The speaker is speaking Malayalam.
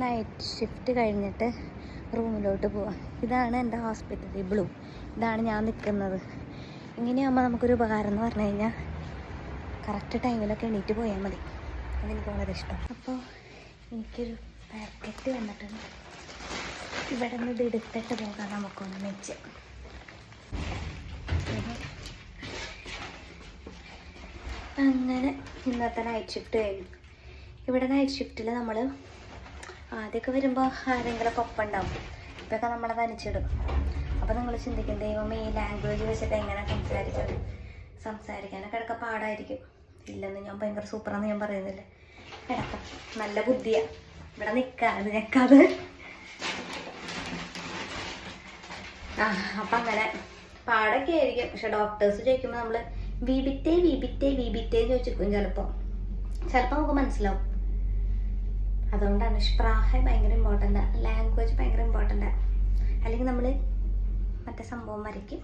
നൈറ്റ് ഷിഫ്റ്റ് കഴിഞ്ഞിട്ട് റൂമിലോട്ട് പോവാം. ഇതാണ് എൻ്റെ ഹോസ്പിറ്റൽ ബ്ലൂ. ഇതാണ് ഞാൻ നിൽക്കുന്നത്. ഇങ്ങനെയാകുമ്പോൾ നമുക്കൊരു ഉപകാരം എന്ന് പറഞ്ഞു കഴിഞ്ഞാൽ കറക്റ്റ് ടൈമിലൊക്കെ എണീറ്റ് പോയാൽ മതി. അതെനിക്ക് വളരെ ഇഷ്ടം. അപ്പോൾ എനിക്കൊരു പാക്കറ്റ് വന്നിട്ടുണ്ട്. ഇവിടെ നിന്ന് ഇത് എടുത്തിട്ട് പോകാൻ നമുക്കൊന്ന് വെച്ച്. അങ്ങനെ ഇന്നത്തെ നൈറ്റ് ഷിഫ്റ്റ് കഴിഞ്ഞു. ഇവിടെ നൈറ്റ് ഷിഫ്റ്റിൽ നമ്മൾ ആദ്യമൊക്കെ വരുമ്പോൾ ആരെങ്കിലുമൊക്കെ ഒപ്പം ഉണ്ടാവും. ഇതൊക്കെ നമ്മളെ തനിച്ചിടും. അപ്പോൾ നിങ്ങൾ ചിന്തിക്കും, ദൈവമേ ഈ ലാംഗ്വേജ് വെച്ചിട്ട് എങ്ങനെ സംസാരിക്കാനൊക്കെ ഇടയ്ക്ക് പാടായിരിക്കും. ഇല്ലെന്ന് ഞാൻ ഭയങ്കര സൂപ്പറാന്ന് ഞാൻ പറയുന്നില്ല. കിടക്കാം, നല്ല ബുദ്ധിയാണ്. ഇവിടെ നിൽക്കാതെ നിൽക്കാതെ അപ്പം അങ്ങനെ പാടൊക്കെ ആയിരിക്കും. പക്ഷെ ഡോക്ടേഴ്സ് ചോദിക്കുമ്പോൾ നമ്മൾ വീബിറ്റേ ചോദിച്ചിരിക്കും. ചിലപ്പോൾ നമുക്ക് മനസ്സിലാവും. അതുകൊണ്ടാണ് സ്പ്രാഹ ഭയങ്കര ഇമ്പോർട്ടൻ്റാണ്, ലാംഗ്വേജ് ഭയങ്കര ഇമ്പോർട്ടൻ്റാണ്. അല്ലെങ്കിൽ നമ്മൾ മറ്റേ സംഭവം വരയ്ക്കും.